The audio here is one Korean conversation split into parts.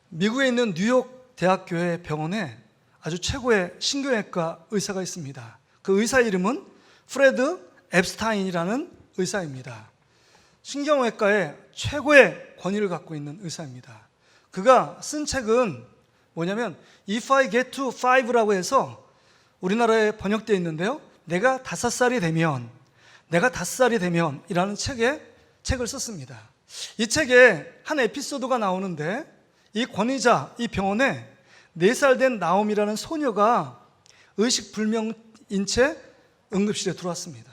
미국에 있는 뉴욕 대학교의 병원에 아주 최고의 신경외과 의사가 있습니다. 그 의사 이름은 프레드 앱스타인이라는 의사입니다. 신경외과의 최고의 권위를 갖고 있는 의사입니다. 그가 쓴 책은 뭐냐면 If I Get to 5라고 해서 우리나라에 번역되어 있는데요, 내가 5살이 되면 이라는 책을 썼습니다. 이 책에 한 에피소드가 나오는데, 이 권위자, 이 병원에 4살 된 나옴이라는 소녀가 의식불명인 채 응급실에 들어왔습니다.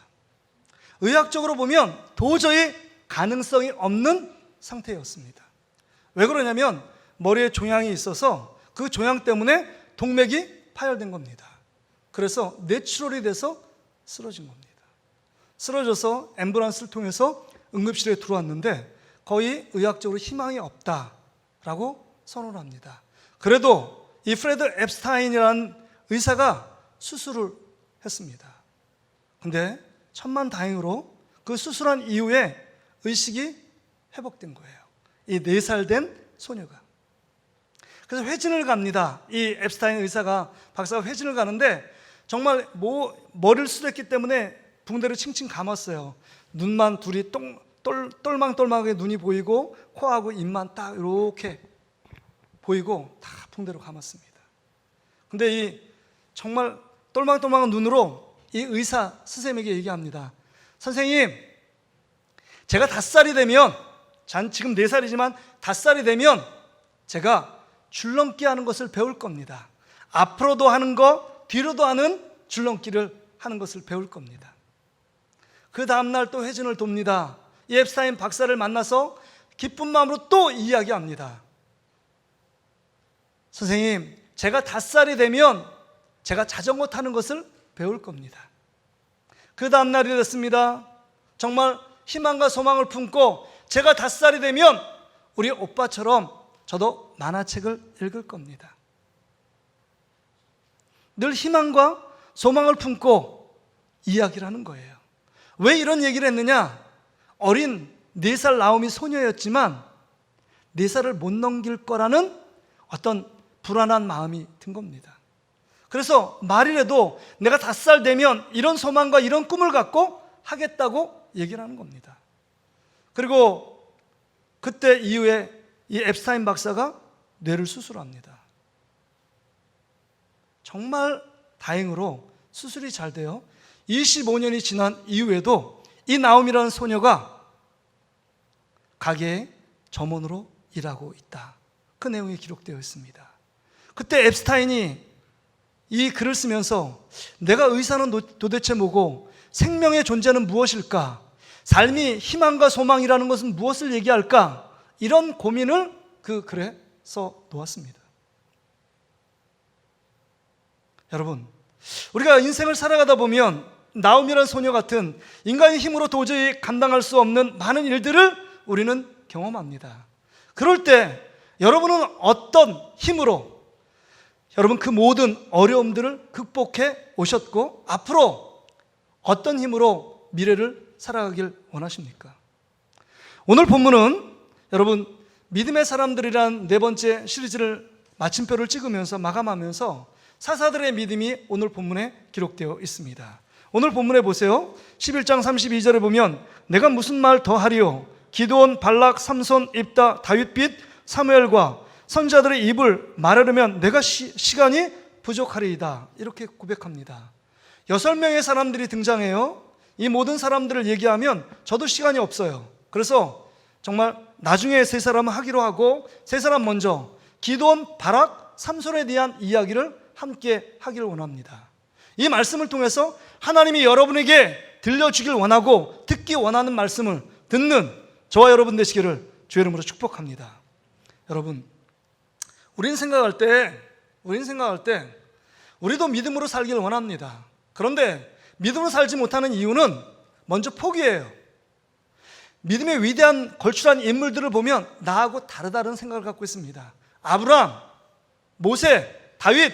의학적으로 보면 도저히 가능성이 없는 상태였습니다. 왜 그러냐면 머리에 종양이 있어서 그 종양 때문에 동맥이 파열된 겁니다. 그래서 뇌출혈이 돼서 쓰러진 겁니다. 쓰러져서 앰뷸런스를 통해서 응급실에 들어왔는데 거의 의학적으로 희망이 없다라고 선언을 합니다. 그래도 이 프레드 앱스타인이라는 의사가 수술을 했습니다. 근데 천만다행으로 그 수술한 이후에 의식이 회복된 거예요. 이 4살 된 소녀가. 그래서 회진을 갑니다. 이 앱스타인 의사가, 박사가 회진을 가는데 정말 머리를 수술했기 때문에 붕대를 칭칭 감았어요. 눈만 둘이 똘망똘망하게 눈이 보이고 코하고 입만 딱 이렇게 보이고 다 붕대로 감았습니다. 근데 이 정말 똘망똘망한 눈으로 이 의사 선생님에게 얘기합니다. 선생님, 제가 5살이 되면, 지금 4살이지만 5살이 되면 제가 줄넘기 하는 것을 배울 겁니다. 앞으로도 하는 거, 뒤로도 하는 줄넘기를 하는 것을 배울 겁니다. 그 다음날 또 회진을 돕니다. 이 앱스타인 박사를 만나서 기쁜 마음으로 또 이야기합니다. 선생님, 제가 5살이 되면 제가 자전거 타는 것을 배울 겁니다. 그 다음날이 됐습니다. 정말 희망과 소망을 품고 제가 5살이 되면 우리 오빠처럼 저도 만화책을 읽을 겁니다. 늘 희망과 소망을 품고 이야기를 하는 거예요. 왜 이런 얘기를 했느냐? 어린 4살 나옴이 소녀였지만 4살을 못 넘길 거라는 어떤 불안한 마음이 든 겁니다. 그래서 말이라도 내가 5살 되면 이런 소망과 이런 꿈을 갖고 하겠다고 얘기를 하는 겁니다. 그리고 그때 이후에 이 앱스타인 박사가 뇌를 수술합니다. 정말 다행으로 수술이 잘 돼요. 25년이 지난 이후에도 이 나옴이라는 소녀가 가게의 점원으로 일하고 있다. 그 내용이 기록되어 있습니다. 그때 앱스타인이 이 글을 쓰면서 내가 의사는 도대체 뭐고 생명의 존재는 무엇일까? 삶이 희망과 소망이라는 것은 무엇을 얘기할까? 이런 고민을 그 글에 써 놓았습니다. 여러분, 우리가 인생을 살아가다 보면 나옴이라는 소녀 같은 인간의 힘으로 도저히 감당할 수 없는 많은 일들을 우리는 경험합니다. 그럴 때 여러분은 어떤 힘으로 여러분 그 모든 어려움들을 극복해 오셨고 앞으로 어떤 힘으로 미래를 살아가길 원하십니까? 오늘 본문은 여러분 믿음의 사람들이란 4번째 시리즈를 마침표를 찍으면서 마감하면서 사사들의 믿음이 오늘 본문에 기록되어 있습니다. 오늘 본문에 보세요. 11장 32절에 보면 내가 무슨 말 더 하리요? 기드온, 발락, 삼손, 입다, 다윗빛, 사무엘과 선지자들의 입을 말하려면 내가 시간이 부족하리이다. 이렇게 고백합니다. 6명의 사람들이 등장해요. 이 모든 사람들을 얘기하면 저도 시간이 없어요. 그래서 정말 나중에 3사람은 하기로 하고 3사람 먼저 기드온, 바락, 삼손에 대한 이야기를 함께 하기를 원합니다. 이 말씀을 통해서 하나님이 여러분에게 들려주길 원하고 듣기 원하는 말씀을 듣는 저와 여러분 되시기를 주의 이름으로 축복합니다. 여러분, 우리는 생각할 때 우리도 믿음으로 살기를 원합니다. 그런데 믿음으로 살지 못하는 이유는 먼저 포기해요. 믿음의 위대한 걸출한 인물들을 보면 나하고 다르다는 생각을 갖고 있습니다. 아브라함, 모세, 다윗,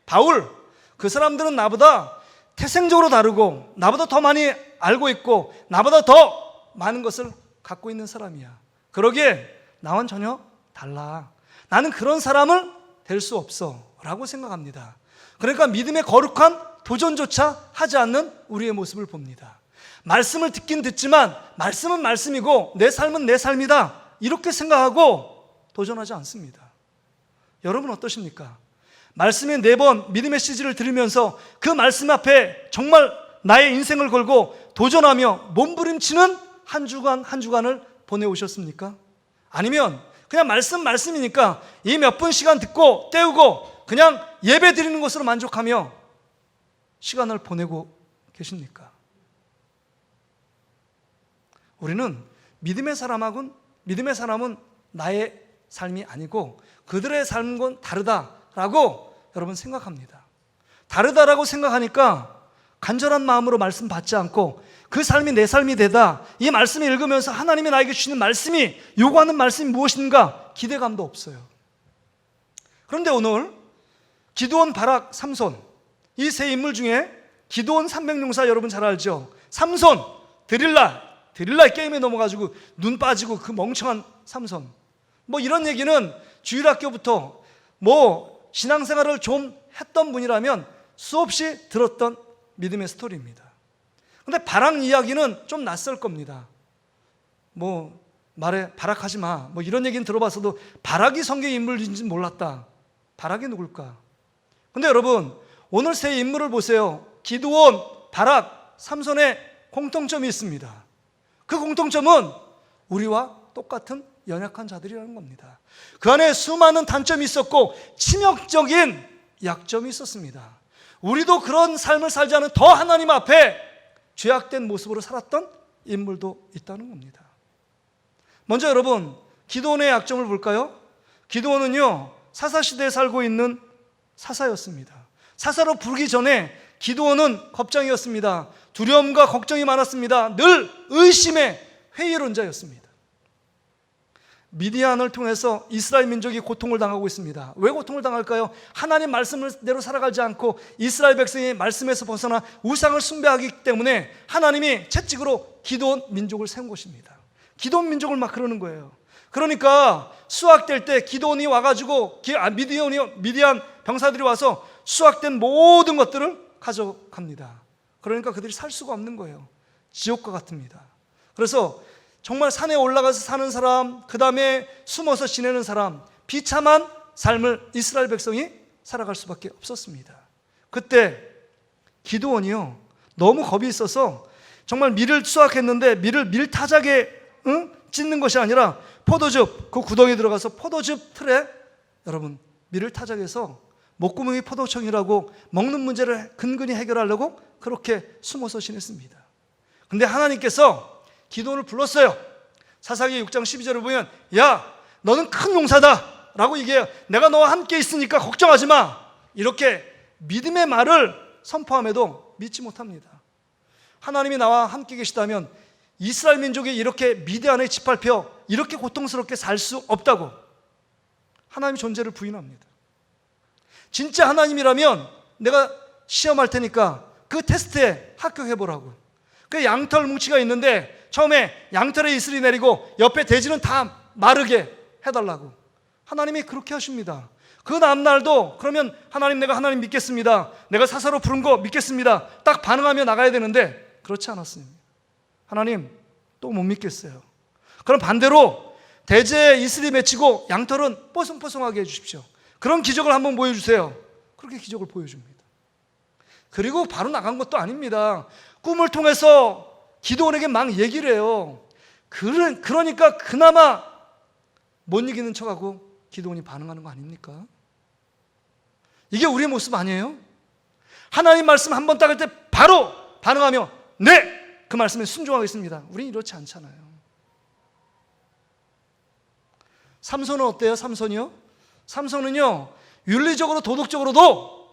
바울, 그 사람들은 나보다 태생적으로 다르고 나보다 더 많이 알고 있고 나보다 더 많은 것을 갖고 있는 사람이야. 그러기에 나와는 전혀 달라. 나는 그런 사람을 될 수 없어 라고 생각합니다. 그러니까 믿음의 거룩한 도전조차 하지 않는 우리의 모습을 봅니다. 말씀을 듣긴 듣지만 말씀은 말씀이고 내 삶은 내 삶이다 이렇게 생각하고 도전하지 않습니다. 여러분 어떠십니까? 말씀에 4번 믿음의 CG를 들으면서 그 말씀 앞에 정말 나의 인생을 걸고 도전하며 몸부림치는 한 주간 한 주간을 보내오셨습니까? 아니면 그냥 말씀이니까 이 몇 분 시간 듣고 때우고 그냥 예배 드리는 것으로 만족하며 시간을 보내고 계십니까? 우리는 믿음의 사람은 나의 삶이 아니고 그들의 삶은 다르다라고 여러분 생각합니다. 다르다라고 생각하니까 간절한 마음으로 말씀 받지 않고 그 삶이 내 삶이 되다, 이 말씀을 읽으면서 하나님이 나에게 주시는 말씀이 요구하는 말씀이 무엇인가 기대감도 없어요. 그런데 오늘 기드온, 바락, 삼손 이 세 인물 중에 기드온 300용사 여러분 잘 알죠? 삼손, 드릴라 게임에 넘어가지고 눈 빠지고 그 멍청한 삼손, 뭐 이런 얘기는 주일학교부터 뭐 신앙생활을 좀 했던 분이라면 수없이 들었던 믿음의 스토리입니다. 근데 바락 이야기는 좀 낯설 겁니다. 뭐 말해 바락하지 마 뭐 이런 얘기는 들어봤어도 바락이 성경 인물인지 몰랐다. 바락이 누굴까? 근데 여러분 오늘 세 인물을 보세요. 기드온, 바락, 삼손의 공통점이 있습니다. 그 공통점은 우리와 똑같은 연약한 자들이라는 겁니다. 그 안에 수많은 단점이 있었고 치명적인 약점이 있었습니다. 우리도 그런 삶을 살지 않은 더 하나님 앞에 죄악된 모습으로 살았던 인물도 있다는 겁니다. 먼저 여러분 기드온의 약점을 볼까요? 기드온은요 사사시대에 살고 있는 사사였습니다. 사사로 부르기 전에 기드온은 겁장이었습니다. 두려움과 걱정이 많았습니다. 늘 의심의 회의론자였습니다. 미디안을 통해서 이스라엘 민족이 고통을 당하고 있습니다. 왜 고통을 당할까요? 하나님 말씀대로 살아가지 않고 이스라엘 백성이 말씀에서 벗어나 우상을 숭배하기 때문에 하나님이 채찍으로 기드온 민족을 세운 것입니다. 기드온 민족을 막 그러는 거예요. 그러니까 수확될 때 기드온이 와가지고 미디안 병사들이 와서 수확된 모든 것들을 가져갑니다. 그러니까 그들이 살 수가 없는 거예요. 지옥과 같습니다. 그래서 정말 산에 올라가서 사는 사람, 그 다음에 숨어서 지내는 사람, 비참한 삶을 이스라엘 백성이 살아갈 수밖에 없었습니다. 그때 기드온이요 너무 겁이 있어서 정말 밀을 수확했는데 밀을 밀타작에 찢는 것이 아니라 포도즙, 그 구덩이에 들어가서 포도즙 틀에 여러분 밀을 타작해서 목구멍이 포도청이라고 먹는 문제를 근근히 해결하려고 그렇게 숨어서 지냈습니다. 근데 하나님께서 기드온을 불렀어요. 사사기 6장 12절을 보면 야 너는 큰 용사다 라고 얘기해요. 내가 너와 함께 있으니까 걱정하지 마. 이렇게 믿음의 말을 선포함에도 믿지 못합니다. 하나님이 나와 함께 계시다면 이스라엘 민족이 이렇게 미디안에 짓밟혀 이렇게 고통스럽게 살 수 없다고 하나님의 존재를 부인합니다. 진짜 하나님이라면 내가 시험할 테니까 그 테스트에 합격해보라고. 그 양털 뭉치가 있는데 처음에 양털에 이슬이 내리고 옆에 돼지는 다 마르게 해달라고 하나님이 그렇게 하십니다. 그 다음날도 그러면 하나님 내가 하나님 믿겠습니다. 내가 사사로 부른 거 믿겠습니다. 딱 반응하며 나가야 되는데 그렇지 않았습니다. 하나님 또 못 믿겠어요. 그럼 반대로 돼지에 이슬이 맺히고 양털은 뽀송뽀송하게 해주십시오. 그런 기적을 한번 보여주세요. 그렇게 기적을 보여줍니다. 그리고 바로 나간 것도 아닙니다. 꿈을 통해서 기드온에게 막 얘기를 해요. 그러니까 그나마 못 이기는 척하고 기드온이 반응하는 거 아닙니까? 이게 우리의 모습 아니에요? 하나님 말씀 한번 딱 할 때 바로 반응하며 네! 그 말씀에 순종하겠습니다. 우리는 이렇지 않잖아요. 삼손은 어때요? 삼손이요? 삼손은요 윤리적으로 도덕적으로도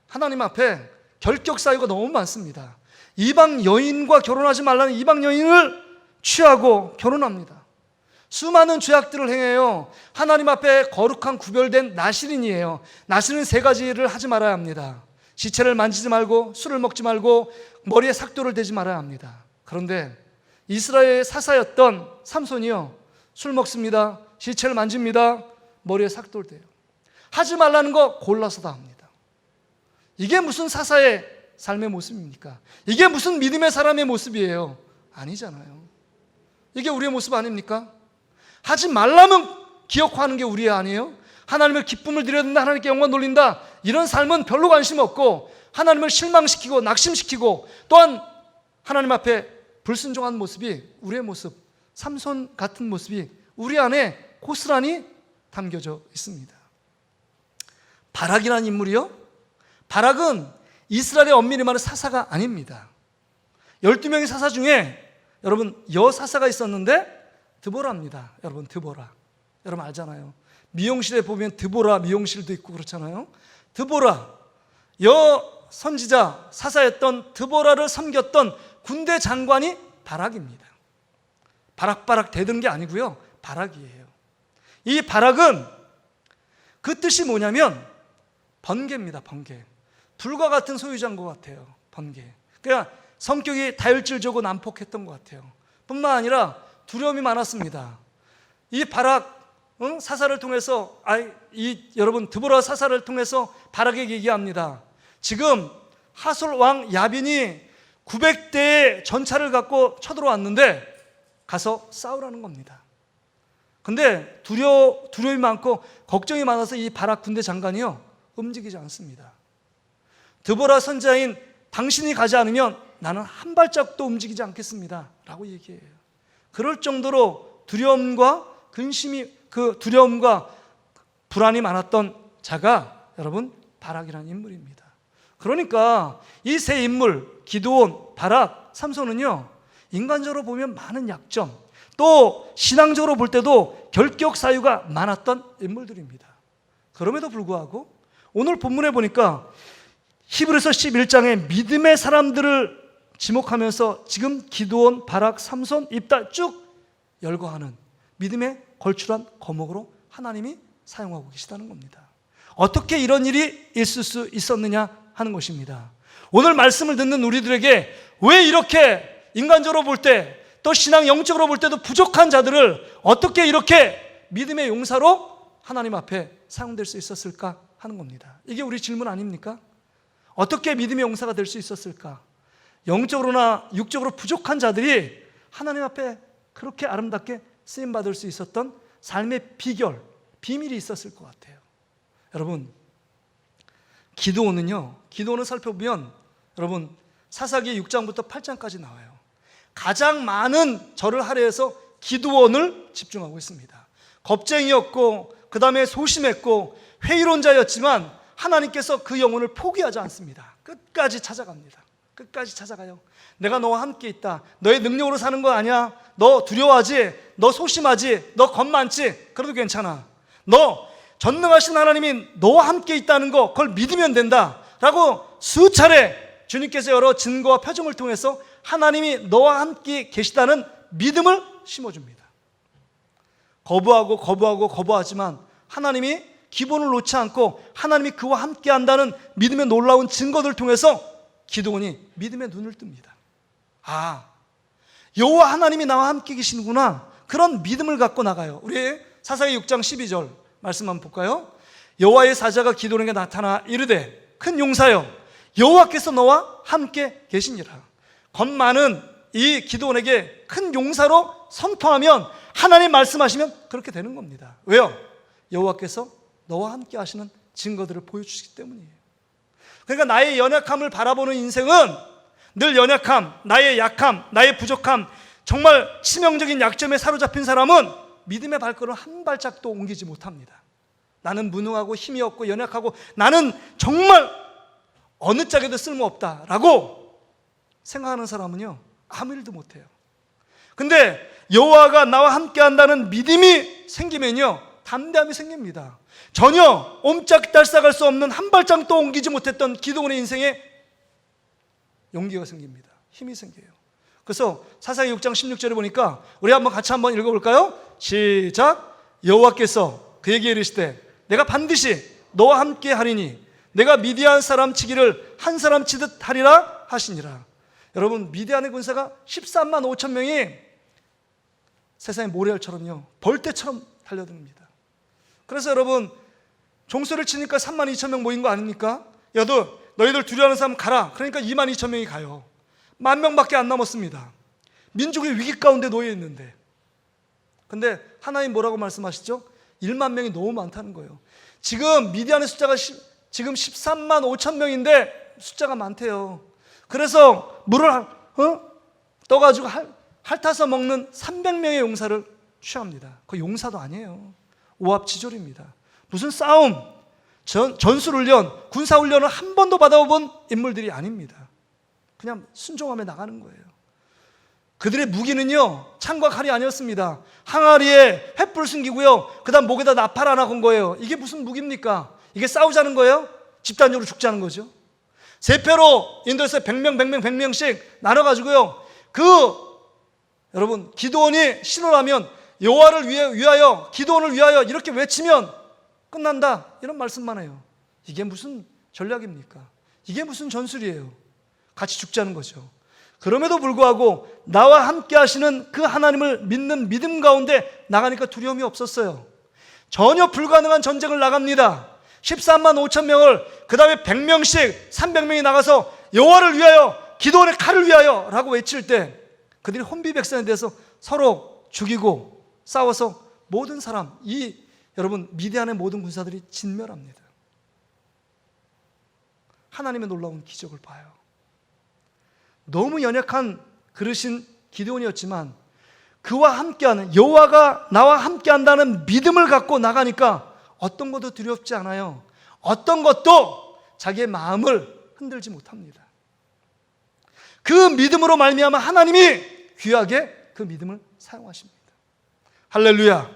하나님 앞에 결격 사유가 너무 많습니다. 이방 여인과 결혼하지 말라는 이방 여인을 취하고 결혼합니다. 수많은 죄악들을 행해요. 하나님 앞에 거룩한 구별된 나실인이에요. 나실은 3가지를 하지 말아야 합니다. 시체를 만지지 말고 술을 먹지 말고 머리에 삭도를 대지 말아야 합니다. 그런데 이스라엘의 사사였던 삼손이요 술 먹습니다. 시체를 만집니다. 머리에 삭돌대요. 하지 말라는 거 골라서 다 합니다. 이게 무슨 사사의 삶의 모습입니까? 이게 무슨 믿음의 사람의 모습이에요? 아니잖아요. 이게 우리의 모습 아닙니까? 하지 말라면 기억하는 게 우리의 아니에요? 하나님을 기쁨을 드려야 된다, 하나님께 영광 돌린다, 이런 삶은 별로 관심 없고 하나님을 실망시키고 낙심시키고 또한 하나님 앞에 불순종한 모습이 우리의 모습, 삼손 같은 모습이 우리 안에 고스란히 담겨져 있습니다. 바락이라는 인물이요, 바락은 이스라엘의 엄밀히 말하는 사사가 아닙니다. 12명의 사사 중에 여러분 여사사가 있었는데 드보라입니다. 여러분 드보라, 여러분 알잖아요. 미용실에 보면 드보라 미용실도 있고 그렇잖아요. 드보라, 여 선지자 사사였던 드보라를 섬겼던 군대 장관이 바락입니다. 바락바락 대든 게 아니고요, 바락이에요. 이 바락은 그 뜻이 뭐냐면 번개입니다. 번개. 불과 같은 소유자인 것 같아요. 번개. 그냥 성격이 다혈질적이고 난폭했던 것 같아요. 뿐만 아니라 두려움이 많았습니다. 이 바락 사사를 통해서 여러분 드보라 사사를 통해서 바락에게 얘기합니다. 지금 하솔 왕 야빈이 900대의 전차를 갖고 쳐들어왔는데 가서 싸우라는 겁니다. 근데 두려움이 많고 걱정이 많아서 이 바락 군대 장관이요 움직이지 않습니다. 드보라 선지자인 당신이 가지 않으면 나는 한 발짝도 움직이지 않겠습니다 라고 얘기해요. 그럴 정도로 두려움과 근심이, 그 두려움과 불안이 많았던 자가 여러분 바락이라는 인물입니다. 그러니까 이 세 인물 기드온, 바락, 삼손은요 인간적으로 보면 많은 약점, 또 신앙적으로 볼 때도 결격 사유가 많았던 인물들입니다. 그럼에도 불구하고 오늘 본문에 보니까 히브리서 11장에 믿음의 사람들을 지목하면서 지금 기드온, 바락, 삼손, 입다 쭉 열거하는 믿음의 걸출한 거목으로 하나님이 사용하고 계시다는 겁니다. 어떻게 이런 일이 있을 수 있었느냐 하는 것입니다. 오늘 말씀을 듣는 우리들에게 왜 이렇게 인간적으로 볼 때 또 신앙 영적으로 볼 때도 부족한 자들을 어떻게 이렇게 믿음의 용사로 하나님 앞에 사용될 수 있었을까 하는 겁니다. 이게 우리 질문 아닙니까? 어떻게 믿음의 용사가 될 수 있었을까? 영적으로나 육적으로 부족한 자들이 하나님 앞에 그렇게 아름답게 쓰임받을 수 있었던 삶의 비결, 비밀이 있었을 것 같아요. 여러분, 기도원을 살펴보면 여러분 사사기 6장부터 8장까지 나와요. 가장 많은 절을 할애해서 기드온을 집중하고 있습니다. 겁쟁이였고 그 다음에 소심했고 회의론자였지만 하나님께서 그 영혼을 포기하지 않습니다. 끝까지 찾아갑니다. 끝까지 찾아가요. 내가 너와 함께 있다. 너의 능력으로 사는 거 아니야. 너 두려워하지? 너 소심하지? 너 겁 많지? 그래도 괜찮아. 너 전능하신 하나님이 너와 함께 있다는 거 그걸 믿으면 된다 라고 수차례 주님께서 여러 증거와 표정을 통해서 하나님이 너와 함께 계시다는 믿음을 심어줍니다. 거부하지만 하나님이 기본을 놓지 않고 하나님이 그와 함께 한다는 믿음의 놀라운 증거들을 통해서 기드온이 믿음의 눈을 뜹니다. 아, 여호와 하나님이 나와 함께 계시는구나. 그런 믿음을 갖고 나가요. 우리 사사기 6장 12절 말씀 한번 볼까요? 여호와의 사자가 기드온에게 나타나 이르되 큰 용사여 여호와께서 너와 함께 계시니라. 겁 많은 이 기드온에게 큰 용사로 선포하면 하나님 말씀하시면 그렇게 되는 겁니다. 왜요? 여호와께서 너와 함께 하시는 증거들을 보여주시기 때문이에요. 그러니까 나의 연약함을 바라보는 인생은 늘 연약함, 나의 약함, 나의 부족함, 정말 치명적인 약점에 사로잡힌 사람은 믿음의 발걸음을 한 발짝도 옮기지 못합니다. 나는 무능하고 힘이 없고 연약하고 나는 정말 어느 짝에도 쓸모없다라고 생각하는 사람은요 아무 일도 못해요. 근데 여호와가 나와 함께 한다는 믿음이 생기면요 담대함이 생깁니다. 전혀 옴짝달싹할 수 없는 한 발짝도 옮기지 못했던 기드온의 인생에 용기가 생깁니다. 힘이 생겨요. 그래서 사사기 6장 16절에 보니까 우리 같이 한번 읽어볼까요? 시작. 여호와께서 그에게 이르시되 내가 반드시 너와 함께 하리니 내가 미디안 사람 치기를 한 사람 치듯 하리라 하시니라. 여러분 미디안의 군사가 13만 5천 명이 세상의 모래알처럼요 벌떼처럼 달려듭니다. 그래서 여러분, 종소리를 치니까 32,000명 모인 거 아닙니까? 야, 너희들 두려워하는 사람 가라. 그러니까 22,000명이 가요. 10,000명밖에 안 남았습니다. 민족이 위기 가운데 놓여 있는데. 근데 하나님 뭐라고 말씀하시죠? 1만 명이 너무 많다는 거예요. 지금 미디안의 숫자가 지금 13만 5천 명인데 숫자가 많대요. 그래서 물을 떠가지고 핥아서 먹는 300명의 용사를 취합니다. 그 용사도 아니에요. 오합지졸입니다. 무슨 싸움, 전술훈련, 군사훈련을 한 번도 받아본 인물들이 아닙니다. 그냥 순종하며 나가는 거예요. 그들의 무기는요, 창과 칼이 아니었습니다. 항아리에 횃불 숨기고요, 그 다음 목에다 나팔 하나 건 거예요. 이게 무슨 무기입니까? 이게 싸우자는 거예요? 집단적으로 죽자는 거죠. 세표로 인도에서 100명씩 나눠가지고요, 여러분, 기드온이 신호를 하면 여호와를 위하여, 기드온을 위하여 이렇게 외치면 끝난다, 이런 말씀만 해요. 이게 무슨 전략입니까? 이게 무슨 전술이에요? 같이 죽자는 거죠. 그럼에도 불구하고 나와 함께 하시는 그 하나님을 믿는 믿음 가운데 나가니까 두려움이 없었어요. 전혀 불가능한 전쟁을 나갑니다. 13만 5천 명을, 그 다음에 100명씩 300명이 나가서 여호와를 위하여, 기드온의 칼을 위하여 라고 외칠 때 그들이 혼비백산에 대해서 서로 죽이고 싸워서 모든 사람, 여러분, 미디안의 모든 군사들이 진멸합니다. 하나님의 놀라운 기적을 봐요. 너무 연약한 그릇인 기드온이었지만 그와 함께하는, 여호와가 나와 함께한다는 믿음을 갖고 나가니까 어떤 것도 두렵지 않아요. 어떤 것도 자기의 마음을 흔들지 못합니다. 그 믿음으로 말미암아 하나님이 귀하게 그 믿음을 사용하십니다. 할렐루야.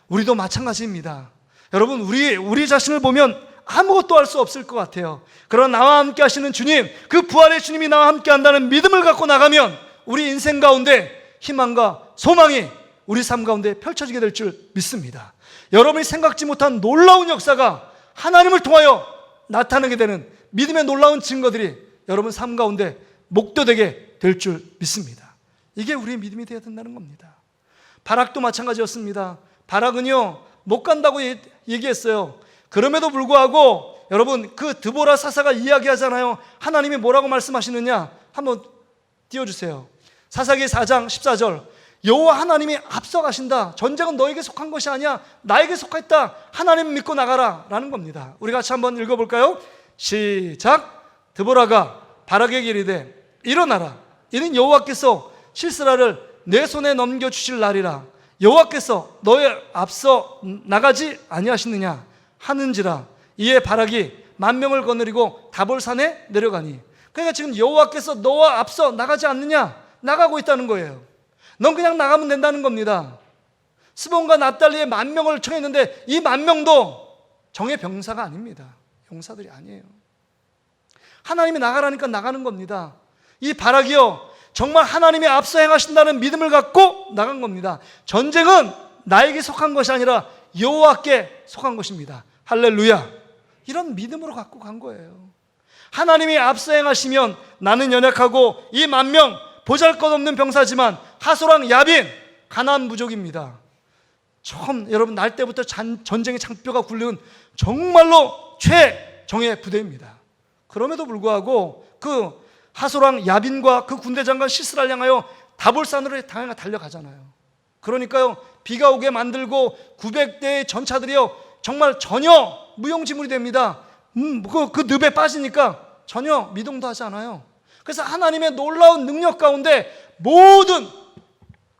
우리도 마찬가지입니다. 여러분, 우리 자신을 보면 아무것도 할 수 없을 것 같아요. 그러나 나와 함께 하시는 주님, 그 부활의 주님이 나와 함께 한다는 믿음을 갖고 나가면 우리 인생 가운데 희망과 소망이 우리 삶 가운데 펼쳐지게 될 줄 믿습니다. 여러분이 생각지 못한 놀라운 역사가 하나님을 통하여 나타나게 되는 믿음의 놀라운 증거들이 여러분 삶 가운데 목도되게 될 줄 믿습니다. 이게 우리의 믿음이 되어야 된다는 겁니다. 바락도 마찬가지였습니다. 바락은요, 못 간다고 얘기했어요. 그럼에도 불구하고 여러분, 그 드보라 사사가 이야기하잖아요. 하나님이 뭐라고 말씀하시느냐? 한번 띄워주세요. 사사기 4장 14절. 여호와 하나님이 앞서가신다. 전쟁은 너에게 속한 것이 아니야. 나에게 속했다. 하나님 믿고 나가라 라는 겁니다. 우리 같이 한번 읽어볼까요? 시작. 드보라가 바락에게 이르되 일어나라. 이는 여호와께서 시스라를 내 손에 넘겨주실 날이라. 여호와께서 너의 앞서 나가지 아니하시느냐 하는지라. 이에 바락이 10,000명을 거느리고 다볼산에 내려가니. 그러니까 지금 여호와께서 너와 앞서 나가지 않느냐? 나가고 있다는 거예요. 넌 그냥 나가면 된다는 겁니다. 스본과 납달리에 10,000명을 청했는데 이 10,000명도 정의 병사가 아닙니다. 용사들이 아니에요. 하나님이 나가라니까 나가는 겁니다. 이 바락이요, 정말 하나님이 앞서 행하신다는 믿음을 갖고 나간 겁니다. 전쟁은 나에게 속한 것이 아니라 여호와께 속한 것입니다. 할렐루야. 이런 믿음으로 갖고 간 거예요. 하나님이 앞서 행하시면 나는 연약하고 이 10,000명 보잘것없는 병사지만 하소랑 야빈 가나안 부족입니다. 처음 여러분 날 때부터 전쟁의 장뼈가 굴리는 정말로 최정예 부대입니다. 그럼에도 불구하고 그 하소랑 야빈과 그 군대 장관 시스라를 향하여 다볼산으로 달려가잖아요. 그러니까요, 비가 오게 만들고 900대의 전차들이요 정말 전혀 무용지물이 됩니다. 그 늪에 빠지니까 전혀 미동도 하지 않아요. 그래서 하나님의 놀라운 능력 가운데 모든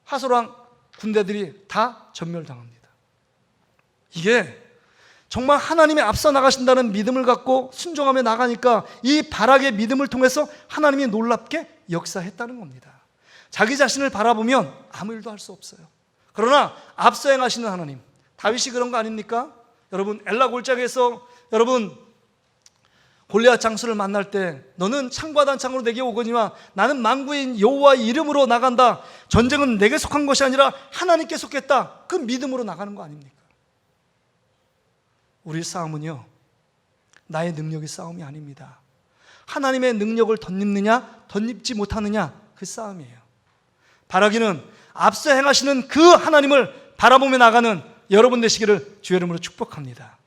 하소랑 군대들이 다 전멸당합니다. 이게 정말 하나님이 앞서 나가신다는 믿음을 갖고 순종하며 나가니까 이 바락의 믿음을 통해서 하나님이 놀랍게 역사했다는 겁니다. 자기 자신을 바라보면 아무 일도 할 수 없어요. 그러나 앞서 행하시는 하나님, 다윗이 그런 거 아닙니까? 여러분, 엘라 골짜기에서 여러분 골리앗 장수를 만날 때 너는 창과 단창으로 내게 오거니와 나는 만구인 여호와의 이름으로 나간다. 전쟁은 내게 속한 것이 아니라 하나님께 속했다. 그 믿음으로 나가는 거 아닙니까? 우리 싸움은요, 나의 능력의 싸움이 아닙니다. 하나님의 능력을 덧입느냐 덧입지 못하느냐, 그 싸움이에요. 바라기는 앞서 행하시는 그 하나님을 바라보며 나가는 여러분 되시기를 주의 이름으로 축복합니다.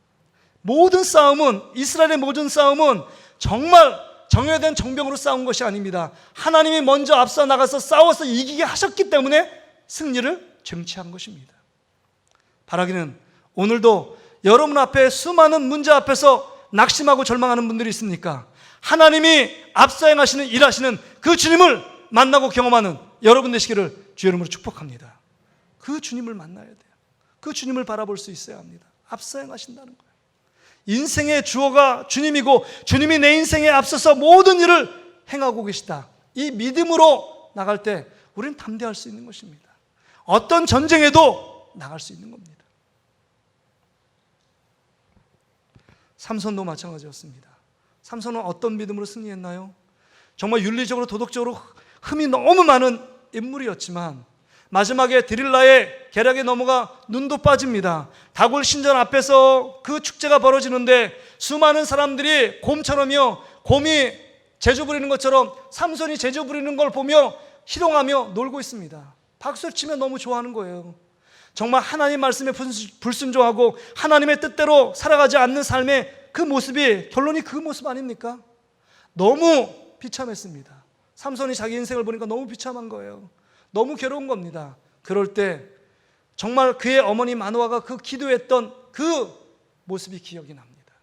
모든 싸움은, 이스라엘의 모든 싸움은 정말 정해된 정병으로 싸운 것이 아닙니다. 하나님이 먼저 앞서 나가서 싸워서 이기게 하셨기 때문에 승리를 쟁취한 것입니다. 바라기는 오늘도 여러분 앞에 수많은 문제 앞에서 낙심하고 절망하는 분들이 있습니까? 하나님이 앞서 행하시는, 일하시는 그 주님을 만나고 경험하는 여러분 되시기를 주의 이름으로 축복합니다. 그 주님을 만나야 돼요. 그 주님을 바라볼 수 있어야 합니다. 앞서 행하신다는 거예요. 인생의 주어가 주님이고 주님이 내 인생에 앞서서 모든 일을 행하고 계시다. 이 믿음으로 나갈 때 우리는 담대할 수 있는 것입니다. 어떤 전쟁에도 나갈 수 있는 겁니다. 삼손도 마찬가지였습니다. 삼손은 어떤 믿음으로 승리했나요? 정말 윤리적으로 도덕적으로 흠이 너무 많은 인물이었지만 마지막에 드릴라의 계략에 넘어가 눈도 빠집니다. 다골 신전 앞에서 그 축제가 벌어지는데 수많은 사람들이 곰처럼요, 곰이 제주 부리는 것처럼 삼손이 제주 부리는 걸 보며 희롱하며 놀고 있습니다. 박수를 치며 너무 좋아하는 거예요. 정말 하나님 말씀에 불순종하고 하나님의 뜻대로 살아가지 않는 삶의 그 모습이, 결론이 그 모습 아닙니까? 너무 비참했습니다. 삼손이 자기 인생을 보니까 너무 비참한 거예요. 너무 괴로운 겁니다. 그럴 때 정말 그의 어머니 마노아가 그 기도했던 그 모습이 기억이 납니다.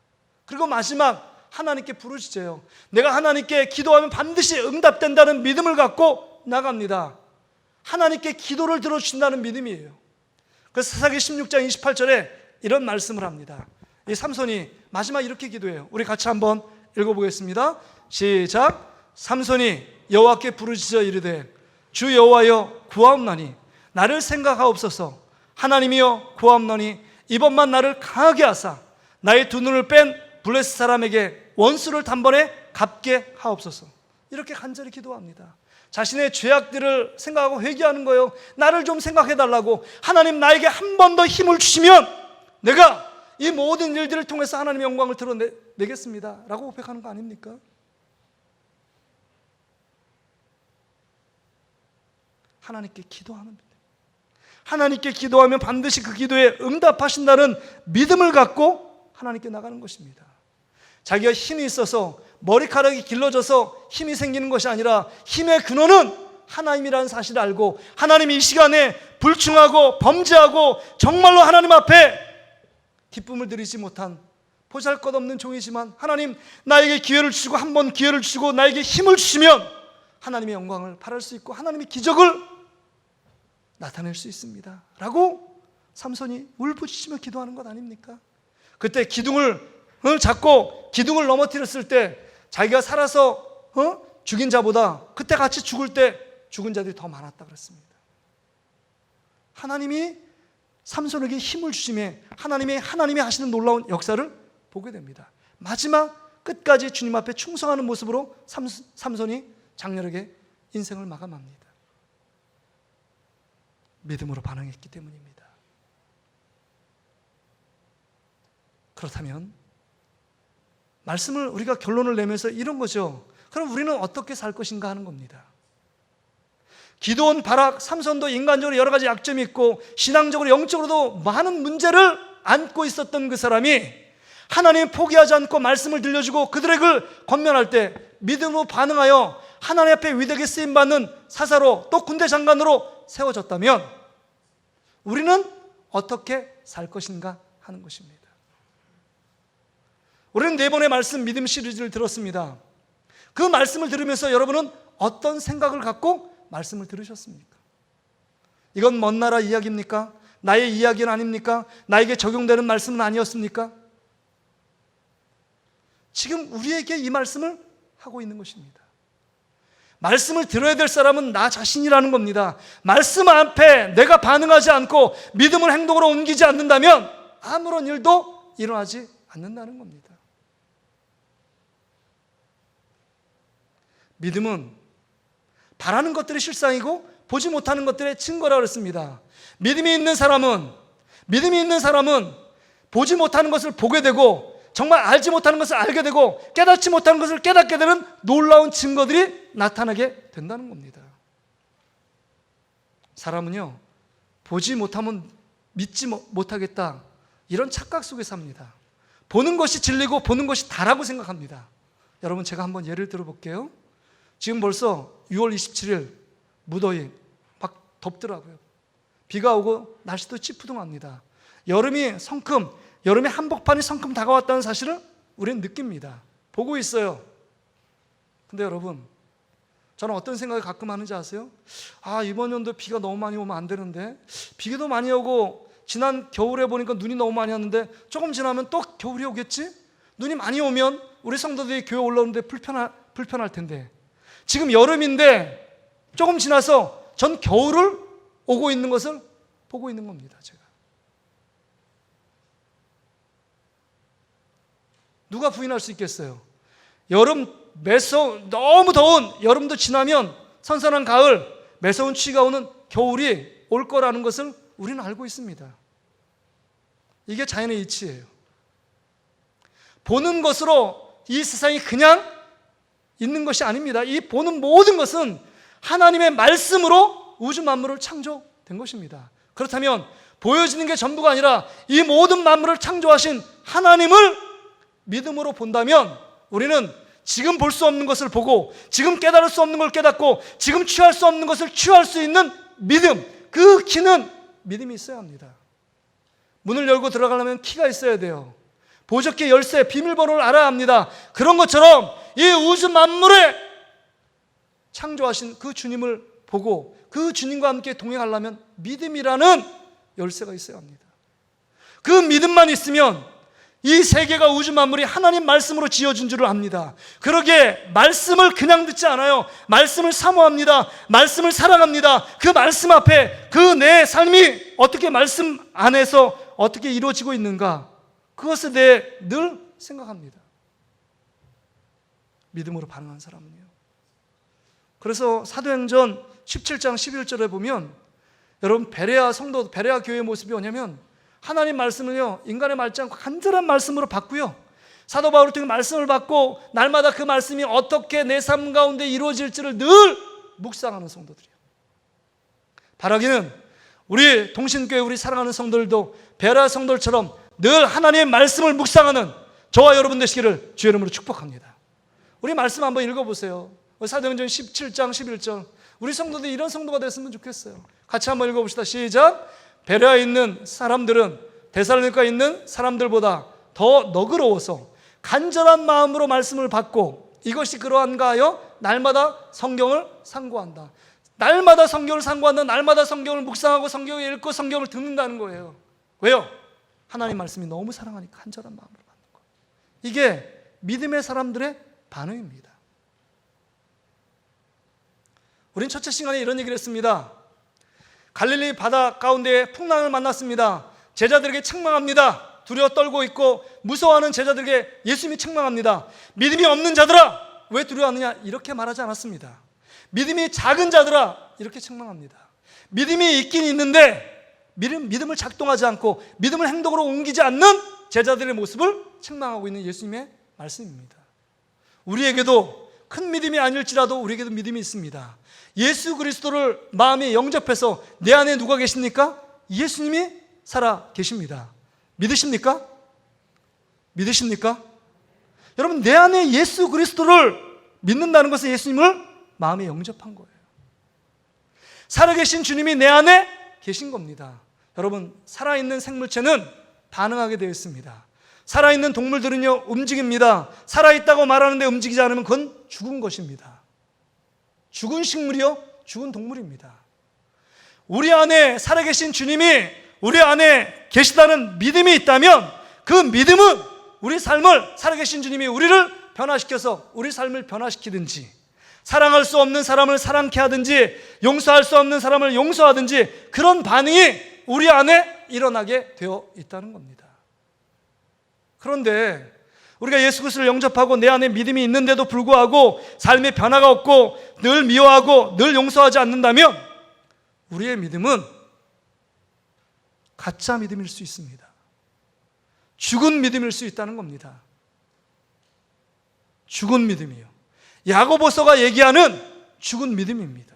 그리고 마지막 하나님께 부르짖어요. 내가 하나님께 기도하면 반드시 응답된다는 믿음을 갖고 나갑니다. 하나님께 기도를 들어주신다는 믿음이에요. 그래서 사사기 16장 28절에 이런 말씀을 합니다. 이 삼손이 마지막 이렇게 기도해요. 우리 같이 한번 읽어보겠습니다. 시작. 삼손이 여호와께 부르짖어 이르되 주 여호와여 구하옵나니 나를 생각하옵소서. 하나님이여 구하옵나니 이번만 나를 강하게 하사 나의 두 눈을 뺀 블레셋 사람에게 원수를 단번에 갚게 하옵소서. 이렇게 간절히 기도합니다. 자신의 죄악들을 생각하고 회개하는 거예요. 나를 좀 생각해달라고. 하나님 나에게 한 번 더 힘을 주시면 내가 이 모든 일들을 통해서 하나님의 영광을 드러내겠습니다 라고 고백하는 거 아닙니까? 하나님께 기도하는 믿음. 하나님께 기도하면 반드시 그 기도에 응답하신다는 믿음을 갖고 하나님께 나가는 것입니다. 자기가 힘이 있어서 머리카락이 길러져서 힘이 생기는 것이 아니라 힘의 근원은 하나님이라는 사실을 알고 하나님이 이 시간에 불충하고 범죄하고 정말로 하나님 앞에 기쁨을 드리지 못한 보잘것없는 종이지만 하나님 나에게 기회를 주시고 한 번 기회를 주시고 나에게 힘을 주시면 하나님의 영광을 바랄 수 있고 하나님의 기적을 나타낼 수 있습니다 라고 삼손이 울부짖으며 기도하는 것 아닙니까? 그때 기둥을 잡고 기둥을 넘어뜨렸을 때 자기가 살아서 죽인 자보다 그때 같이 죽을 때 죽은 자들이 더 많았다 그랬습니다. 하나님이 삼손에게 힘을 주심에 하나님이 하시는 놀라운 역사를 보게 됩니다. 마지막 끝까지 주님 앞에 충성하는 모습으로 삼손이 장렬하게 인생을 마감합니다. 믿음으로 반응했기 때문입니다. 그렇다면 말씀을 우리가 결론을 내면서 이런 거죠. 그럼 우리는 어떻게 살 것인가 하는 겁니다. 기드온, 바락, 삼손도 인간적으로 여러 가지 약점이 있고 신앙적으로 영적으로도 많은 문제를 안고 있었던 그 사람이 하나님 포기하지 않고 말씀을 들려주고 그들에게 권면할 때 믿음으로 반응하여 하나님 앞에 위대하게 쓰임받는 사사로 또 군대 장관으로 세워졌다면 우리는 어떻게 살 것인가 하는 것입니다. 우리는 4번의 말씀 믿음 시리즈를 들었습니다. 그 말씀을 들으면서 여러분은 어떤 생각을 갖고 말씀을 들으셨습니까? 이건 먼 나라 이야기입니까? 나의 이야기는 아닙니까? 나에게 적용되는 말씀은 아니었습니까? 지금 우리에게 이 말씀을 하고 있는 것입니다. 말씀을 들어야 될 사람은 나 자신이라는 겁니다. 말씀 앞에 내가 반응하지 않고 믿음을 행동으로 옮기지 않는다면 아무런 일도 일어나지 않는다는 겁니다. 믿음은 바라는 것들이 실상이고 보지 못하는 것들의 증거라고 했습니다. 믿음이 있는 사람은 보지 못하는 것을 보게 되고 정말 알지 못하는 것을 알게 되고 깨닫지 못하는 것을 깨닫게 되는 놀라운 증거들이 나타나게 된다는 겁니다. 사람은요, 보지 못하면 믿지 못하겠다, 이런 착각 속에 삽니다. 보는 것이 진리고 보는 것이 다라고 생각합니다. 여러분, 제가 한번 예를 들어볼게요. 지금 벌써 6월 27일 무더위 막 덥더라고요. 비가 오고 날씨도 찌푸둥합니다. 여름이 한복판이 성큼 다가왔다는 사실을 우리는 느낍니다. 보고 있어요. 근데 여러분, 저는 어떤 생각을 가끔 하는지 아세요? 이번 연도 비가 너무 많이 오면 안 되는데, 비도 많이 오고 지난 겨울에 보니까 눈이 너무 많이 왔는데 조금 지나면 또 겨울이 오겠지? 눈이 많이 오면 우리 성도들이 교회 올라오는데 불편할 텐데, 지금 여름인데 조금 지나서 전 겨울을 오고 있는 것을 보고 있는 겁니다. 제가. 누가 부인할 수 있겠어요? 너무 더운 여름도 지나면 선선한 가을, 매서운 추위가 오는 겨울이 올 거라는 것을 우리는 알고 있습니다. 이게 자연의 이치예요. 보는 것으로 이 세상이 그냥 있는 것이 아닙니다. 이 보는 모든 것은 하나님의 말씀으로 우주 만물을 창조된 것입니다. 그렇다면 보여지는 게 전부가 아니라 이 모든 만물을 창조하신 하나님을 믿음으로 본다면, 우리는 지금 볼 수 없는 것을 보고, 지금 깨달을 수 없는 걸 깨닫고, 지금 취할 수 없는 것을 취할 수 있는 믿음, 그 키는 믿음이 있어야 합니다. 문을 열고 들어가려면 키가 있어야 돼요. 보석기 열쇠, 비밀번호를 알아야 합니다. 그런 것처럼 이 우주 만물에 창조하신 그 주님을 보고 그 주님과 함께 동행하려면 믿음이라는 열쇠가 있어야 합니다. 그 믿음만 있으면 이 세계가, 우주 만물이 하나님 말씀으로 지어진 줄을 압니다. 그러기에 말씀을 그냥 듣지 않아요. 말씀을 사모합니다. 말씀을 사랑합니다. 그 말씀 앞에 그 내 삶이 어떻게 말씀 안에서 어떻게 이루어지고 있는가, 그것에 대해 늘 생각합니다. 믿음으로 반응한 사람은요. 그래서 사도행전 17장 11절에 보면, 여러분, 베레아 교회의 모습이 뭐냐면, 하나님 말씀을요, 인간의 말지 않고 간절한 말씀으로 받고요, 사도 바울을 통해 말씀을 받고 날마다 그 말씀이 어떻게 내 삶 가운데 이루어질지를 늘 묵상하는 성도들이에요. 바라기는 우리 동신교회, 우리 사랑하는 성도들도 베레아 성도들처럼 늘 하나님의 말씀을 묵상하는 저와 여러분 되시기를 주의 이름으로 축복합니다. 우리 말씀 한번 읽어보세요. 사도행전 17장 11절. 우리 성도들이 이런 성도가 됐으면 좋겠어요. 같이 한번 읽어봅시다. 시작. 베레아에 있는 사람들은 데살로니가에 있는 사람들보다 더 너그러워서 간절한 마음으로 말씀을 받고, 이것이 그러한가 하여 날마다 성경을 상고한다. 날마다 성경을 상고한다. 날마다 성경을 묵상하고 성경을 읽고 성경을 듣는다는 거예요. 왜요? 하나님 말씀이 너무 사랑하니까 간절한 마음으로 받는 거예요. 이게 믿음의 사람들의 반응입니다. 우린 첫째 시간에 이런 얘기를 했습니다. 갈릴리 바다 가운데 풍랑을 만났습니다. 제자들에게 책망합니다. 두려워 떨고 있고 무서워하는 제자들에게 예수님이 책망합니다. 믿음이 없는 자들아, 왜 두려워하느냐, 이렇게 말하지 않았습니다. 믿음이 작은 자들아, 이렇게 책망합니다. 믿음이 있긴 있는데 믿음을 작동하지 않고 믿음을 행동으로 옮기지 않는 제자들의 모습을 책망하고 있는 예수님의 말씀입니다. 우리에게도 큰 믿음이 아닐지라도 우리에게도 믿음이 있습니다. 예수 그리스도를 마음에 영접해서 내 안에 누가 계십니까? 예수님이 살아 계십니다. 믿으십니까? 믿으십니까? 여러분, 내 안에 예수 그리스도를 믿는다는 것은 예수님을 마음에 영접한 거예요. 살아계신 주님이 내 안에 계신 겁니다. 여러분, 살아있는 생물체는 반응하게 되어 있습니다. 살아있는 동물들은요, 움직입니다. 살아있다고 말하는데 움직이지 않으면 그건 죽은 것입니다. 죽은 식물이요, 죽은 동물입니다. 우리 안에 살아계신 주님이 우리 안에 계시다는 믿음이 있다면, 그 믿음은 우리 삶을, 살아계신 주님이 우리를 변화시켜서 우리 삶을 변화시키든지, 사랑할 수 없는 사람을 사랑케 하든지, 용서할 수 없는 사람을 용서하든지, 그런 반응이 우리 안에 일어나게 되어 있다는 겁니다. 그런데 우리가 예수 그리스도를 영접하고 내 안에 믿음이 있는데도 불구하고 삶에 변화가 없고 늘 미워하고 늘 용서하지 않는다면 우리의 믿음은 가짜 믿음일 수 있습니다. 죽은 믿음일 수 있다는 겁니다. 죽은 믿음이요. 야고보서가 얘기하는 죽은 믿음입니다.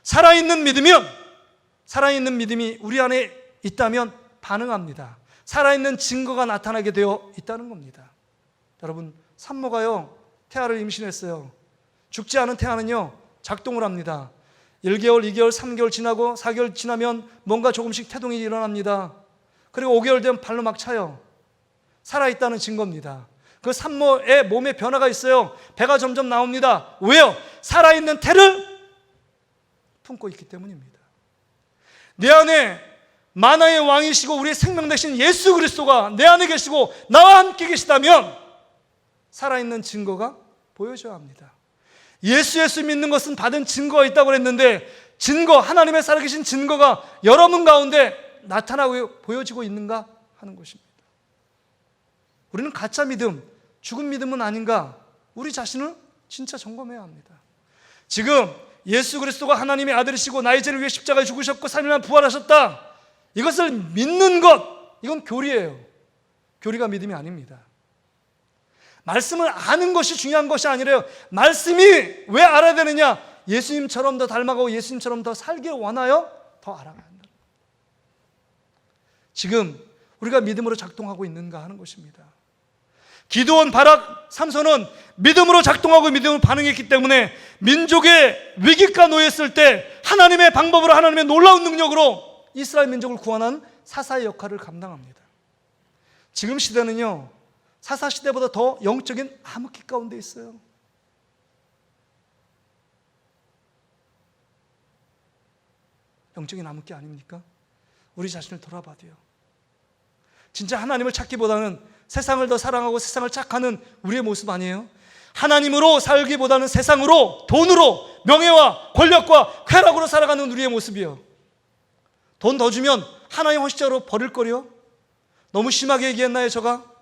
살아있는 믿음이 우리 안에 있다면 반응합니다. 살아있는 증거가 나타나게 되어 있다는 겁니다. 여러분, 산모가요, 태아를 임신했어요. 죽지 않은 태아는요, 작동을 합니다. 1개월, 2개월, 3개월 지나고 4개월 지나면 뭔가 조금씩 태동이 일어납니다. 그리고 5개월 되면 발로 막 차요. 살아있다는 증거입니다. 그 산모의 몸에 변화가 있어요. 배가 점점 나옵니다. 왜요? 살아있는 태를 품고 있기 때문입니다. 내 안에 만화의 왕이시고 우리의 생명 되신 예수 그리스도가 내 안에 계시고 나와 함께 계시다면 살아있는 증거가 보여져야 합니다. 예수 믿는 것은 받은 증거가 있다고 그랬는데, 증거, 하나님의 살아계신 증거가 여러분 가운데 나타나고 보여지고 있는가 하는 것입니다. 우리는 가짜 믿음, 죽은 믿음은 아닌가, 우리 자신을 진짜 점검해야 합니다. 지금 예수 그리스도가 하나님의 아들이시고 나의 죄를 위해 십자가에 죽으셨고 3일 만에 부활하셨다, 이것을 믿는 것, 이건 교리예요. 교리가 믿음이 아닙니다. 말씀을 아는 것이 중요한 것이 아니라요, 말씀이 왜 알아야 되느냐, 예수님처럼 더 닮아가고 예수님처럼 더 살길 원하여 더 알아가야 한다. 지금 우리가 믿음으로 작동하고 있는가 하는 것입니다. 기드온, 바락, 삼손은 믿음으로 작동하고 믿음으로 반응했기 때문에 민족의 위기가 놓였을 때 하나님의 방법으로, 하나님의 놀라운 능력으로 이스라엘 민족을 구원하는 사사의 역할을 감당합니다. 지금 시대는요, 사사 시대보다 더 영적인 암흑기 가운데 있어요. 영적인 암흑기 아닙니까? 우리 자신을 돌아봐야 돼요. 진짜 하나님을 찾기보다는 세상을 더 사랑하고 세상을 착하는 우리의 모습 아니에요? 하나님으로 살기보다는 세상으로, 돈으로, 명예와 권력과 쾌락으로 살아가는 우리의 모습이요. 돈 더 주면 하나님 헌신자로 버릴 거려? 너무 심하게 얘기했나요, 제가?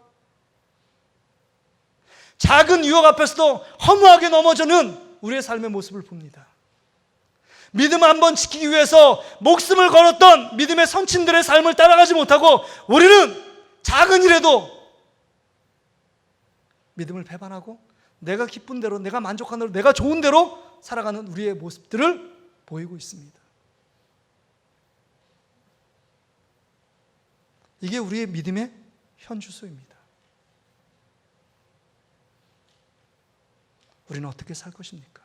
작은 유혹 앞에서도 허무하게 넘어지는 우리의 삶의 모습을 봅니다. 믿음을 한번 지키기 위해서 목숨을 걸었던 믿음의 선친들의 삶을 따라가지 못하고 우리는 작은 일에도 믿음을 배반하고 내가 기쁜 대로, 내가 만족한 대로, 내가 좋은 대로 살아가는 우리의 모습들을 보이고 있습니다. 이게 우리의 믿음의 현주소입니다. 우리는 어떻게 살 것입니까?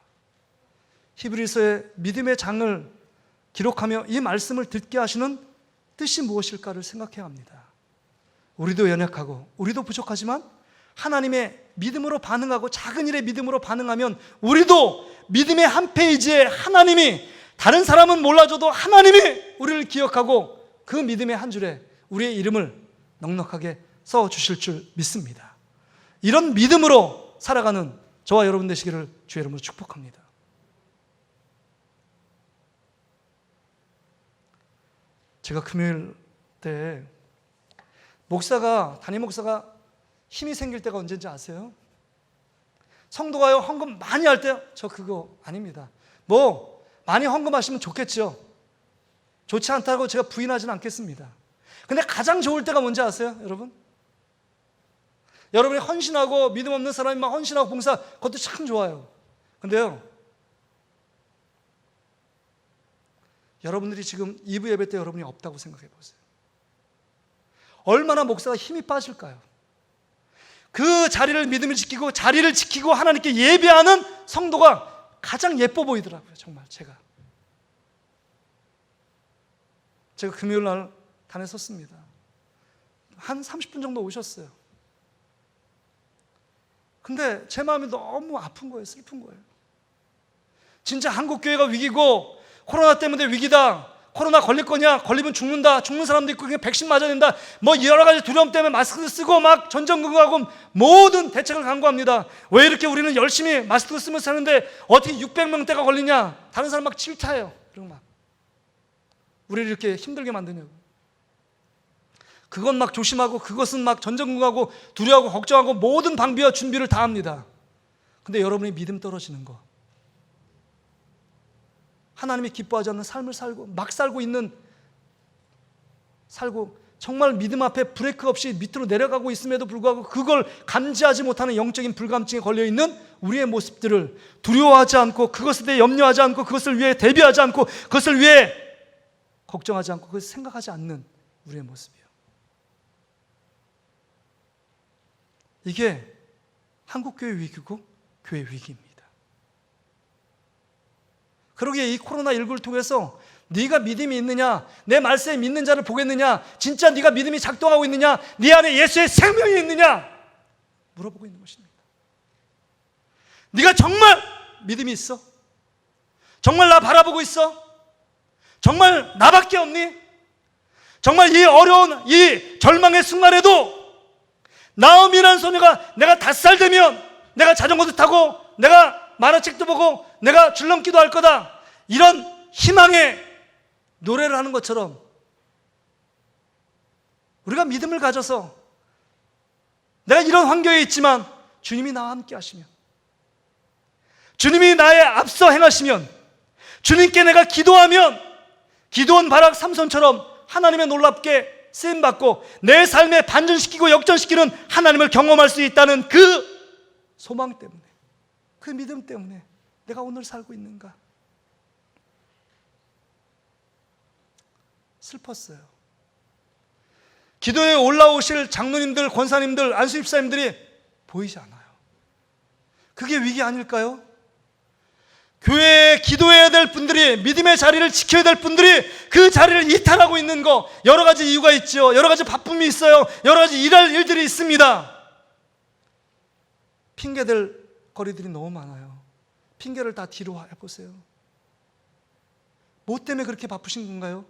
히브리서의 믿음의 장을 기록하며 이 말씀을 듣게 하시는 뜻이 무엇일까를 생각해야 합니다. 우리도 연약하고 우리도 부족하지만 하나님의 믿음으로 반응하고 작은 일에 믿음으로 반응하면 우리도 믿음의 한 페이지에 하나님이, 다른 사람은 몰라줘도 하나님이 우리를 기억하고 그 믿음의 한 줄에 우리의 이름을 넉넉하게 써주실 줄 믿습니다. 이런 믿음으로 살아가는 저와 여러분 되시기를 주의 이름으로 축복합니다. 제가 금요일 때 담임 목사가 힘이 생길 때가 언제인지 아세요? 성도가요, 헌금 많이 할 때, 저 그거 아닙니다. 뭐 많이 헌금하시면 좋겠죠. 좋지 않다고 제가 부인하지는 않겠습니다. 근데 가장 좋을 때가 뭔지 아세요, 여러분? 여러분이 헌신하고, 믿음 없는 사람이 막 헌신하고 봉사, 그것도 참 좋아요. 근데요, 여러분들이 지금 2부 예배 때 여러분이 없다고 생각해 보세요. 얼마나 목사가 힘이 빠질까요? 그 자리를 믿음을 지키고 자리를 지키고 하나님께 예배하는 성도가 가장 예뻐 보이더라고요. 정말 제가 금요일 날 단에 섰습니다. 한 30분 정도 오셨어요. 근데 제 마음이 너무 아픈 거예요. 슬픈 거예요. 진짜 한국교회가 위기고 코로나 때문에 위기다, 코로나 걸릴 거냐, 걸리면 죽는다, 죽는 사람도 있고 그냥 백신 맞아야 된다, 뭐 여러 가지 두려움 때문에 마스크 쓰고 막 전전긍긍하고 모든 대책을 강구합니다. 왜 이렇게 우리는 열심히 마스크 쓰면서 사는데 어떻게 600명대가 걸리냐, 다른 사람 막 질타해요. 그리고 막 우리를 이렇게 힘들게 만드냐고. 그건 막 조심하고, 그것은 막 전전긍긍하고 두려워하고 걱정하고 모든 방비와 준비를 다 합니다. 근데 여러분이 믿음 떨어지는 거, 하나님이 기뻐하지 않는 삶을 살고 정말 믿음 앞에 브레이크 없이 밑으로 내려가고 있음에도 불구하고 그걸 감지하지 못하는 영적인 불감증에 걸려있는 우리의 모습들을 두려워하지 않고, 그것에 대해 염려하지 않고, 그것을 위해 대비하지 않고, 그것을 위해 걱정하지 않고, 그것을 생각하지 않는 우리의 모습이요. 이게 한국교회 위기고 교회 위기입니다. 그러기에 이 코로나19를 통해서 네가 믿음이 있느냐, 내 말씀에 믿는 자를 보겠느냐, 진짜 네가 믿음이 작동하고 있느냐, 네 안에 예수의 생명이 있느냐 물어보고 있는 것입니다. 네가 정말 믿음이 있어? 정말 나 바라보고 있어? 정말 나밖에 없니? 정말 이 어려운 이 절망의 순간에도 나음이라는 소녀가 내가 5살 되면 내가 자전거도 타고 내가 만화책도 보고 내가 줄넘기도 할 거다, 이런 희망의 노래를 하는 것처럼 우리가 믿음을 가져서 내가 이런 환경에 있지만 주님이 나와 함께 하시면, 주님이 나의 앞서 행하시면, 주님께 내가 기도하면 기드온, 바락, 삼손처럼 하나님의 놀랍게 쓰임받고 내 삶에 반전시키고 역전시키는 하나님을 경험할 수 있다는 그 소망 때문에, 그 믿음 때문에 내가 오늘 살고 있는가. 슬펐어요. 기도에 올라오실 장로님들, 권사님들, 안수집사님들이 보이지 않아요. 그게 위기 아닐까요? 교회에 기도해야 될 분들이, 믿음의 자리를 지켜야 될 분들이 그 자리를 이탈하고 있는 거, 여러 가지 이유가 있죠. 여러 가지 바쁨이 있어요. 여러 가지 일할 일들이 있습니다. 핑계될 거리들이 너무 많아요. 핑계를 다 뒤로 해보세요. 뭐 때문에 그렇게 바쁘신 건가요?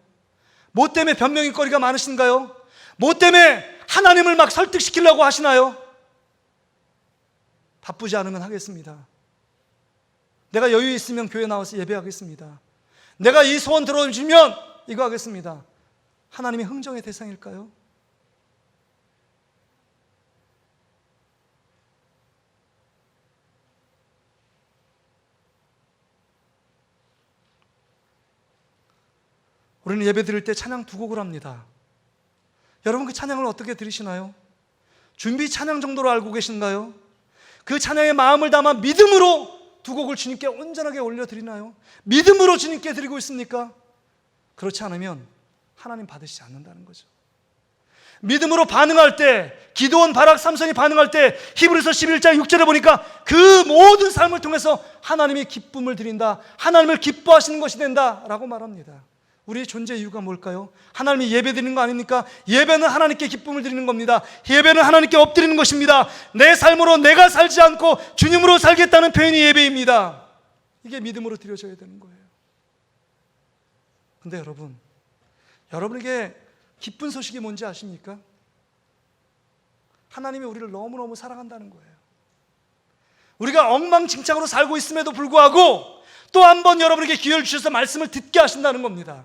뭐 때문에 변명의 거리가 많으신가요? 뭐 때문에 하나님을 막 설득시키려고 하시나요? 바쁘지 않으면 하겠습니다. 내가 여유 있으면 교회 나와서 예배하겠습니다. 내가 이 소원 들어주면 이거 하겠습니다. 하나님의 흥정의 대상일까요? 우리는 예배 드릴 때 찬양 2곡을 합니다. 여러분, 그 찬양을 어떻게 들으시나요? 준비 찬양 정도로 알고 계신가요? 그 찬양의 마음을 담아 믿음으로 2곡을 주님께 온전하게 올려드리나요? 믿음으로 주님께 드리고 있습니까? 그렇지 않으면 하나님 받으시지 않는다는 거죠. 믿음으로 반응할 때, 기드온, 바락, 삼손이 반응할 때 히브리서 11장 6절에 보니까 그 모든 삶을 통해서 하나님이 기쁨을 드린다, 하나님을 기뻐하시는 것이 된다 라고 말합니다. 우리의 존재 이유가 뭘까요? 하나님이 예배 드리는 거 아닙니까? 예배는 하나님께 기쁨을 드리는 겁니다. 예배는 하나님께 엎드리는 것입니다. 내 삶으로 내가 살지 않고 주님으로 살겠다는 표현이 예배입니다. 이게 믿음으로 드려져야 되는 거예요. 근데 여러분에게 기쁜 소식이 뭔지 아십니까? 하나님이 우리를 너무너무 사랑한다는 거예요. 우리가 엉망진창으로 살고 있음에도 불구하고 또 한 번 여러분에게 기회를 주셔서 말씀을 듣게 하신다는 겁니다.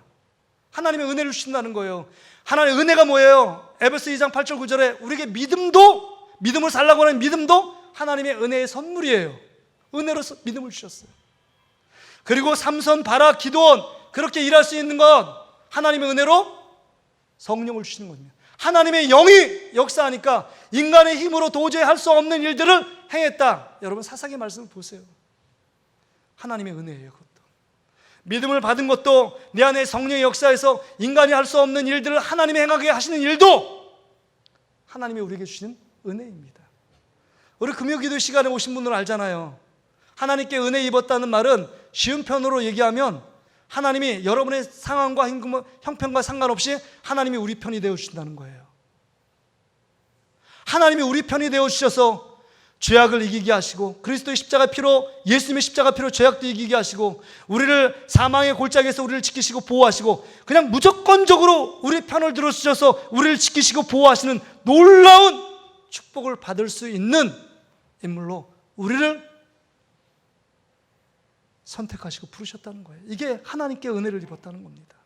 하나님의 은혜를 주신다는 거예요. 하나님의 은혜가 뭐예요? 에베소 2장 8절 9절에 우리에게 믿음을 살라고 하는 믿음도 하나님의 은혜의 선물이에요. 은혜로 믿음을 주셨어요. 그리고 삼손, 바락, 기드온, 그렇게 일할 수 있는 건 하나님의 은혜로 성령을 주시는 겁니다. 하나님의 영이 역사하니까 인간의 힘으로 도저히 할 수 없는 일들을 행했다. 여러분, 사사기 말씀을 보세요. 하나님의 은혜예요. 그것도 믿음을 받은 것도 내 안에 성령의 역사에서 인간이 할 수 없는 일들을 하나님이 행하게 하시는 일도 하나님이 우리에게 주신 은혜입니다. 우리 금요기도 시간에 오신 분들은 알잖아요. 하나님께 은혜 입었다는 말은 쉬운 편으로 얘기하면 하나님이 여러분의 상황과 형편과 상관없이 하나님이 우리 편이 되어주신다는 거예요. 하나님이 우리 편이 되어주셔서 죄악을 이기게 하시고 그리스도의 십자가 피로, 예수님의 십자가 피로 죄악도 이기게 하시고 우리를 사망의 골짜기에서 우리를 지키시고 보호하시고 그냥 무조건적으로 우리 편을 들어주셔서 우리를 지키시고 보호하시는 놀라운 축복을 받을 수 있는 인물로 우리를 선택하시고 부르셨다는 거예요. 이게 하나님께 은혜를 입었다는 겁니다.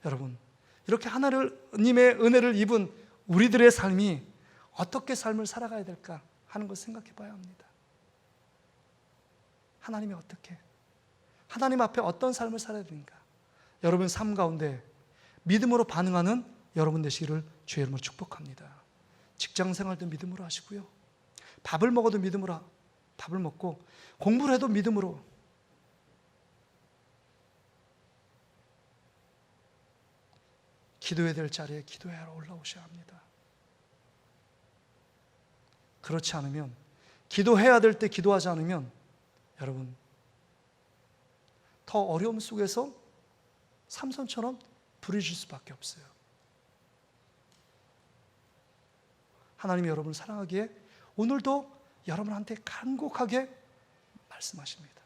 여러분, 이렇게 하나님의 은혜를 입은 우리들의 삶이 어떻게 삶을 살아가야 될까 하는 것을 생각해 봐야 합니다. 하나님이 어떻게, 하나님 앞에 어떤 삶을 살아야 되는가. 여러분 삶 가운데 믿음으로 반응하는 여러분 되시기를 주의 이름으로 축복합니다. 직장 생활도 믿음으로 하시고요, 밥을 먹어도 믿음으로 밥을 먹고 공부를 해도 믿음으로, 기도해야 될 자리에 기도하러 올라오셔야 합니다. 그렇지 않으면, 기도해야 될 때 기도하지 않으면 여러분 더 어려움 속에서 삼손처럼 부르실 수밖에 없어요. 하나님이 여러분을 사랑하기에 오늘도 여러분한테 간곡하게 말씀하십니다.